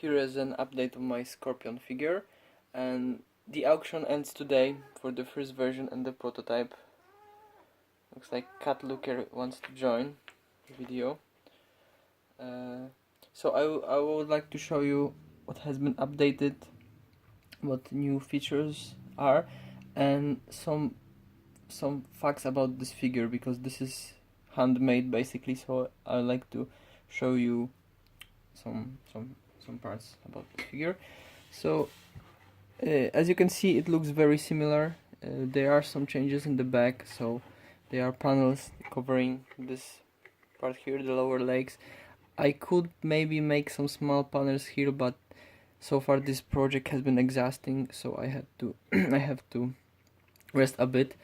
here is an update of my Scorpion figure, and the auction ends today for the first version and the prototype. Looks like Cat Looker wants to join the video. So I would like to show you what has been updated, what new features are, and some facts about this figure, because this is handmade basically. So I like to show you some parts about the figure. So as you can see, it looks very similar. There are some changes in the back, so there are panels covering this part here, the lower legs. I could maybe make some small panels here, but so far this project has been exhausting, so I had to I have to rest a bit.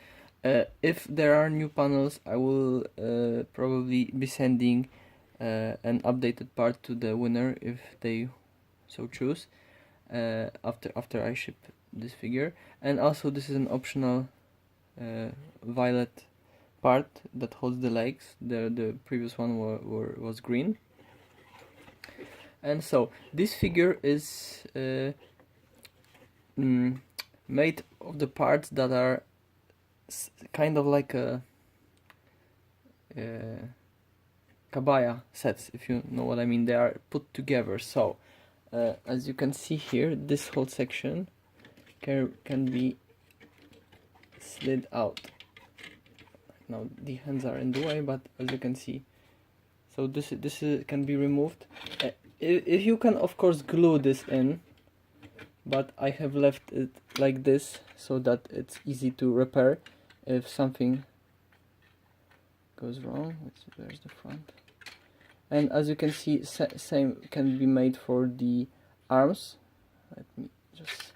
If there are new panels, I will probably be sending an updated part to the winner if they so choose, after I ship this figure. And also this is an optional violet part that holds the legs. The previous one was green. And so this figure is made of the parts that are kind of like a kabaya sets, if you know what I mean. They are put together. So as you can see here, this whole section can be slid out. Now the hands are in the way, but as you can see, so this can be removed. If you can, of course, glue this in, but I have left it like this so that it's easy to repair if something goes wrong. There's the front. And as you can see, same can be made for the arms. Let me just...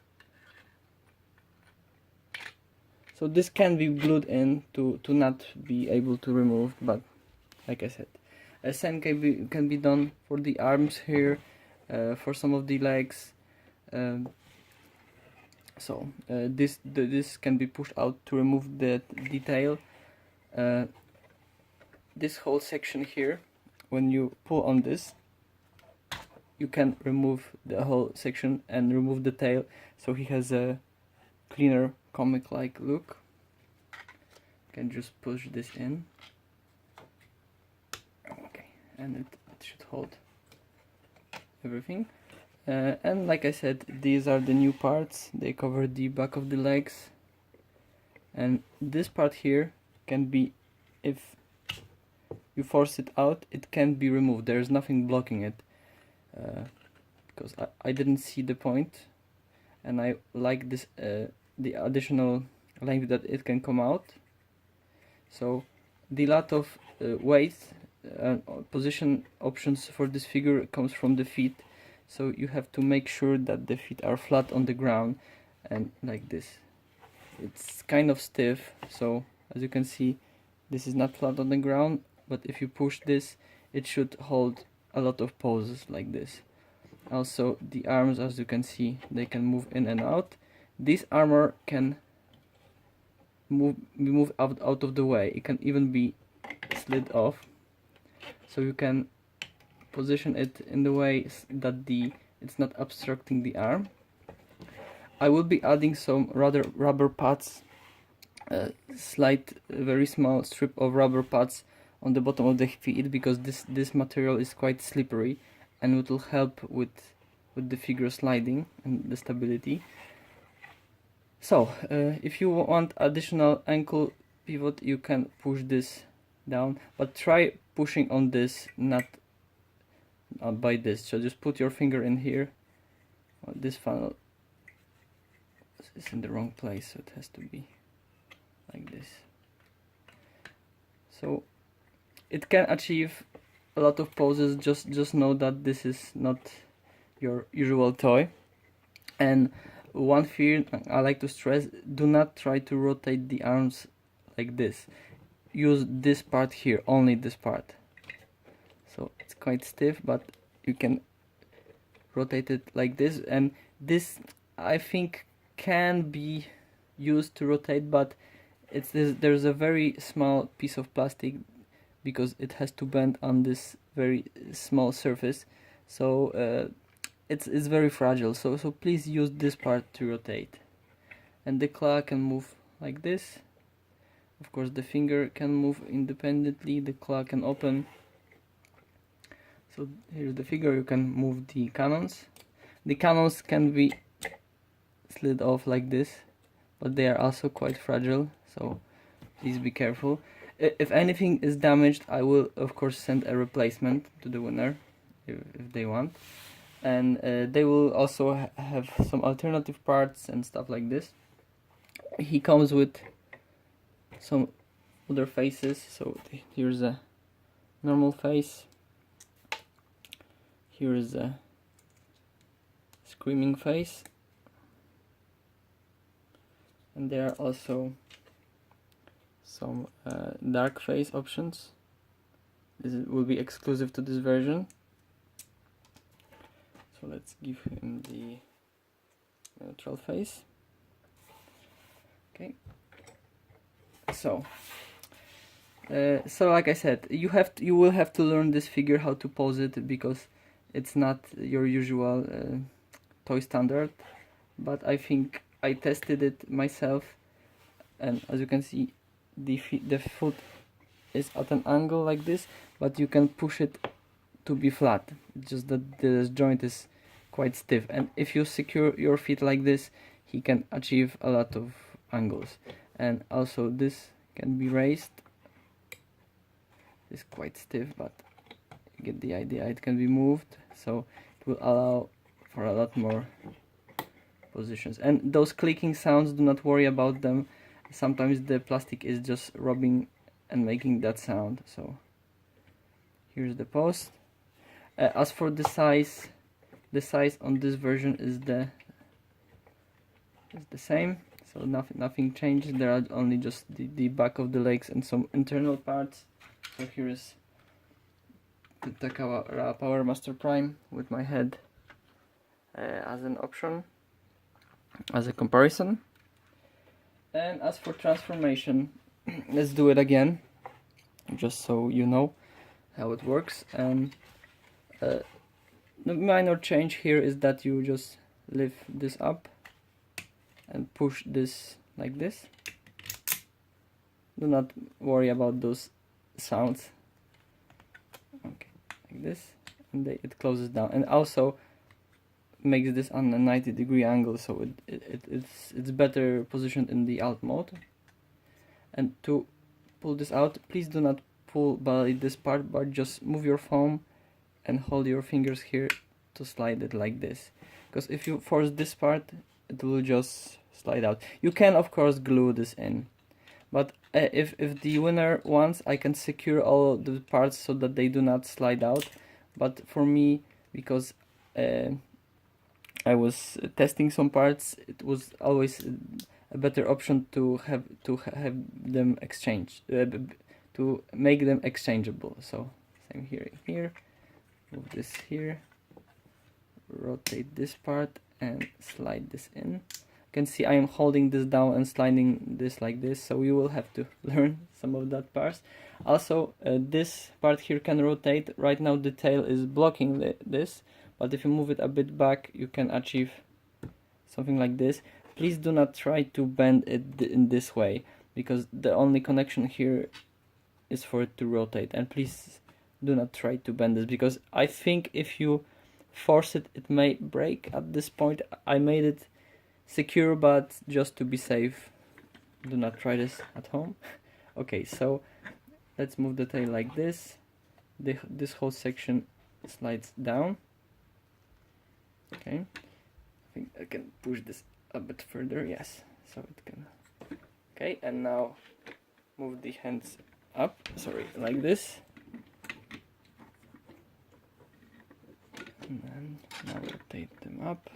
So this can be glued in to not be able to remove, but like I said, same can be done for the arms here, for some of the legs. So this can be pushed out to remove the detail. This whole section here, when you pull on this, you can remove the whole section and remove the tail, so he has a cleaner comic-like look. You can just push this in. Okay, and it should hold everything. And like I said, these are the new parts. They cover the back of the legs, and this part here can be, if you force it out, it can be removed. There is nothing blocking it, because I didn't see the point, and I like this the additional length that it can come out. So the lot of weight position options for this figure comes from the feet. So you have to make sure that the feet are flat on the ground, and like this. It's kind of stiff, so as you can see, this is not flat on the ground, but if you push this, it should hold a lot of poses like this. Also, the arms, as you can see, they can move in and out. This armor can be moved out of the way. It can even be slid off, so you can position it in the way that it's not obstructing the arm. I will be adding some rubber pads, slight, very small strip of rubber pads on the bottom of the feet, because this material is quite slippery, and it will help with the figure sliding and the stability. So if you want additional ankle pivot, you can push this down, but try pushing on this, not by this. So just put your finger in here. This funnel is in the wrong place, so it has to be like this. So it can achieve a lot of poses. Just know that this is not your usual toy. And one thing I like to stress: do not try to rotate the arms like this. Use this part here, only this part. So it's quite stiff, but you can rotate it like this, and this I think can be used to rotate, but there's a very small piece of plastic, because it has to bend on this very small surface. So it's very fragile, so please use this part to rotate. And the claw can move like this. Of course the finger can move independently, the claw can open. So here's the figure, you can move the cannons. The cannons can be slid off like this, but they are also quite fragile, so please be careful. If anything is damaged, I will of course send a replacement to the winner if they want. And they will also have some alternative parts and stuff like this. He comes with some other faces, so here's a normal face, here is a screaming face, and there are also some dark face options. This will be exclusive to this version. So let's give him the neutral face. Okay. So like I said, you will have to learn this figure, how to pose it, because it's not your usual toy standard. But I think I tested it myself, and as you can see, the foot is at an angle like this, but you can push it to be flat, just that the joint is quite stiff, and if you secure your feet like this, he can achieve a lot of angles. And also this can be raised. It's quite stiff, but you get the idea. It can be moved, so it will allow for a lot more positions. And those clicking sounds, do not worry about them. Sometimes the plastic is just rubbing and making that sound. So here's the post. As for the size on this version is the same, so nothing changed. There are only just the back of the legs and some internal parts. So here is the Takara Power Master Prime with my head as an option, as a comparison. And as for transformation, let's do it again, just so you know how it works. And the minor change here is that you just lift this up and push this like this. Do not worry about those sounds. Okay, like this, and it closes down, and also makes this on a 90-degree angle, so it's better positioned in the alt mode. And to pull this out, please do not pull by this part, but just move your thumb and hold your fingers here to slide it like this, because if you force this part, it will just slide out. You can of course glue this in, but if the winner wants, I can secure all the parts so that they do not slide out. But for me, because I was testing some parts, it was always a better option to have them exchange, to make them exchangeable. So same here, move this here, rotate this part and slide this in. You can see I am holding this down and sliding this like this, so you will have to learn some of that parts. Also this part here can rotate. Right now the tail is blocking this, but if you move it a bit back, you can achieve something like this. Please do not try to bend it in this way, because the only connection here is for it to rotate. And please do not try to bend this, because I think if you force it, it may break. At this point I made it secure, but just to be safe, do not try this at home. Okay, so let's move the tail like this. This whole section slides down. Okay, I think I can push this a bit further, yes, so it can. Okay, and now move the hands up, sorry, like this. And then now rotate them up.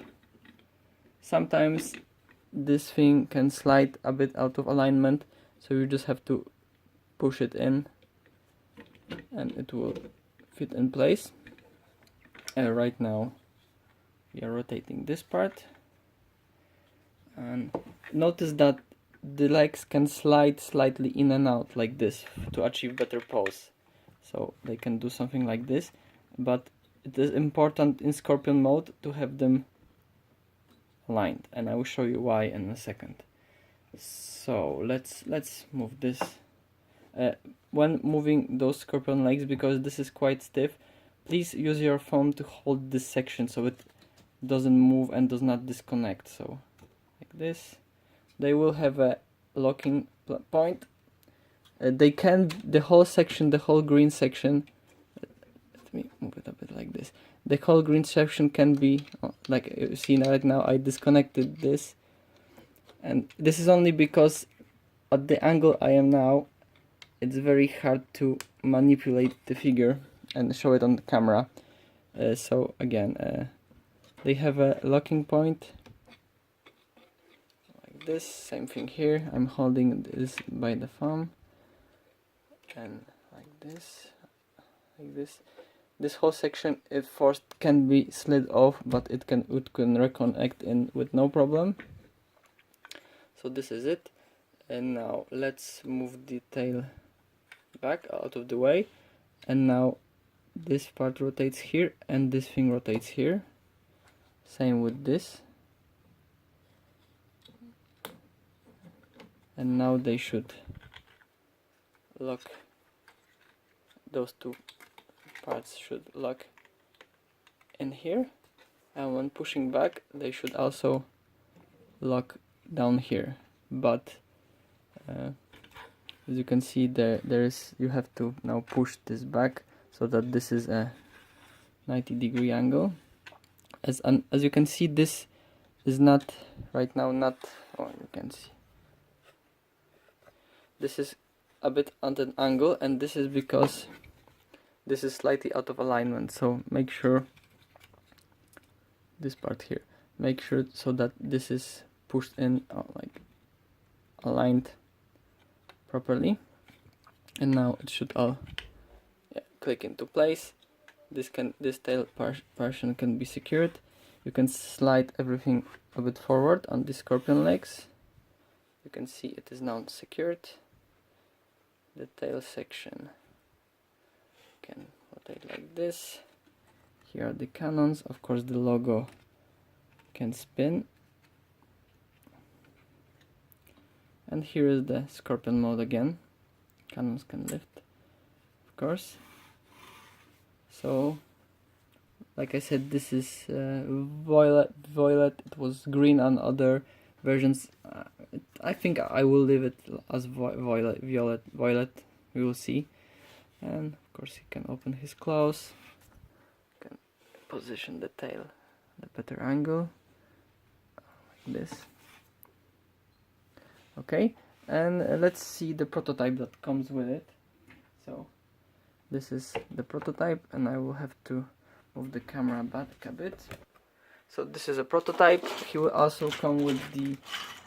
Sometimes this thing can slide a bit out of alignment, so you just have to push it in and it will fit in place. And right now we are rotating this part, and notice that the legs can slide slightly in and out like this to achieve better pose. So they can do something like this, but it is important in Scorpion mode to have them aligned, and I will show you why in a second. So let's move this. When moving those Scorpion legs, because this is quite stiff, please use your phone to hold this section so it doesn't move and does not disconnect. So like this, they will have a locking point. They can, the whole section, the whole green section, let me move it a bit like this, the whole green section can be, like you see right now, I disconnected this, and this is only because at the angle I am now, it's very hard to manipulate the figure and show it on the camera. So again, they have a locking point like this, same thing here, I'm holding this by the thumb, and like this, this whole section, if forced, can be slid off, but it can reconnect in with no problem. So this is it. And now let's move the tail back out of the way, and now this part rotates here and this thing rotates here, same with this, and now they should lock, those two parts should lock in here, and when pushing back they should also lock down here. But as you can see, there is, you have to now push this back so that this is a 90-degree angle. As you can see, this is not right now, not, oh, you can see this is a bit at an angle, and this is because this is slightly out of alignment. So make sure this part here, make sure so that this is pushed in, like aligned properly, and now it should all click into place. This tail portion can be secured. You can slide everything a bit forward on the Scorpion legs. You can see it is now secured. The tail section can rotate like this. Here are the cannons. Of course, the logo can spin. And here is the Scorpion mode again. Cannons can lift, of course. So, like I said, this is violet. It was green on other versions. I think I will leave it as violet. We will see. And of course, he can open his claws. Can position the tail at a better angle, like this. Okay, and let's see the prototype that comes with it. So this is the prototype, and I will have to move the camera back a bit. So this is a prototype. He will also come with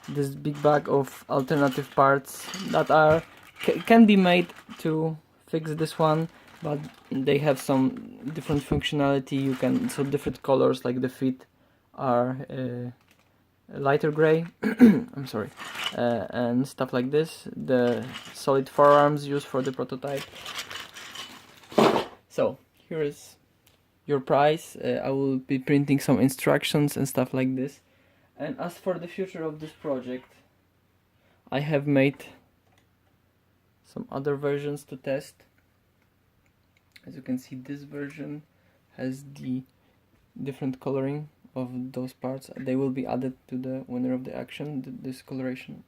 this big bag of alternative parts that are can be made to fix this one, but they have some different functionality. You can, so different colors, like the feet are lighter gray I'm sorry, and stuff like this, the solid forearms used for the prototype. So here is your price. I will be printing some instructions and stuff like this. And as for the future of this project, I have made some other versions to test. As you can see, this version has the different coloring of those parts. They will be added to the winner of the auction, this coloration.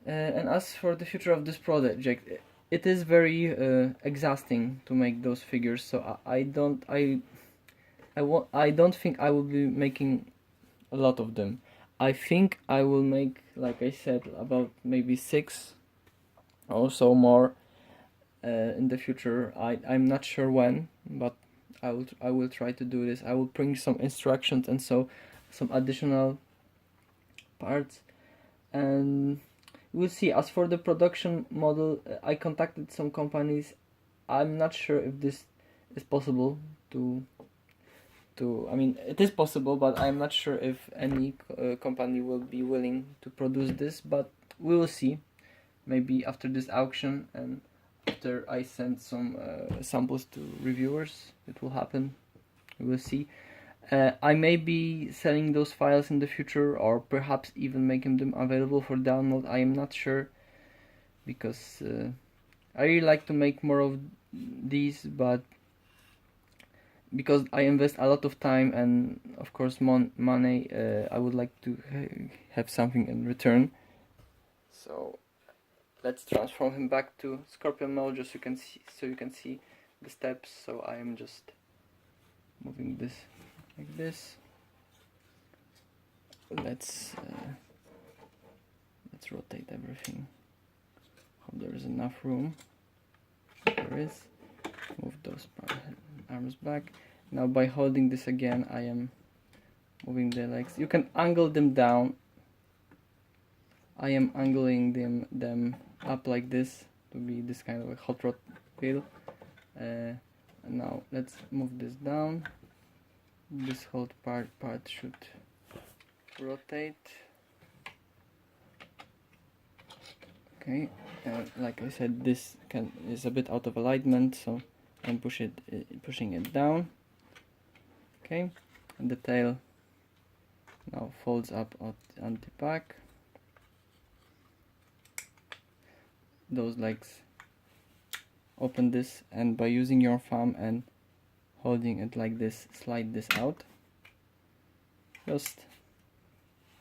And as for the future of this project, it is very exhausting to make those figures. So I don't think I will be making a lot of them. I think I will make, like I said, about maybe 6 or so more in the future. I'm not sure when, but I will try to do this. I will bring some instructions and so some additional parts, and we'll see. As for the production model, I contacted some companies. I'm not sure if this is possible to I mean, it is possible, but I'm not sure if any company will be willing to produce this, but we will see. Maybe after this auction, and after I send some samples to reviewers. It will happen. We will see. I may be selling those files in the future, or perhaps even making them available for download. I am not sure, because I really like to make more of these, but because I invest a lot of time and of course money, I would like to have something in return. So let's transform him back to Scorpion mode, just so you can see the steps. So I am just moving this like this. Let's rotate everything. Hope there is enough room. There is. Move those arms back. Now by holding this again, I am moving the legs. You can angle them down. I am angling them up like this to be this kind of a hot rod wheel. And now let's move this down. This whole part should rotate. Okay, like I said, this is a bit out of alignment, so I'm pushing it down. Okay, and the tail now folds up on the back. Those legs, open this, and by using your thumb and holding it like this, slide this out. Just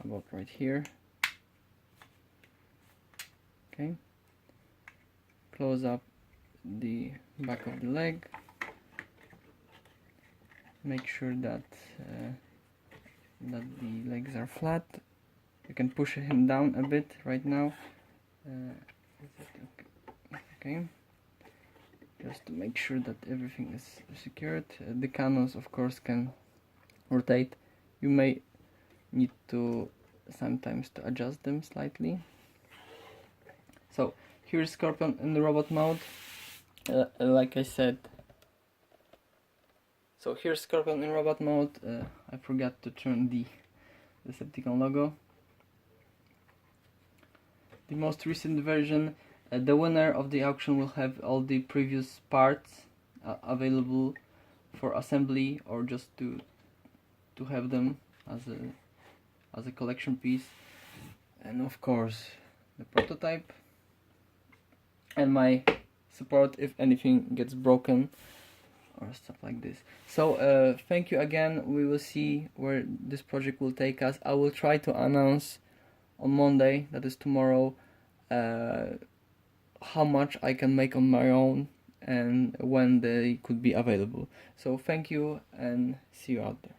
about right here. Okay. Close up the back of the leg. Make sure that the legs are flat. You can push him down a bit right now. Okay. Just to make sure that everything is secured. The cannons, of course, can rotate. You may need to sometimes to adjust them slightly. So here's Scorpion in the robot mode. Like I said. So here's Scorpion in robot mode. I forgot to turn the Decepticon logo. The most recent version. The winner of the auction will have all the previous parts available for assembly, or just to have them as a collection piece, and of course the prototype and my support if anything gets broken or stuff like this. So thank you again. We will see where this project will take us. I will try to announce on Monday, that is tomorrow, how much I can make on my own and when they could be available. So thank you, and see you out there.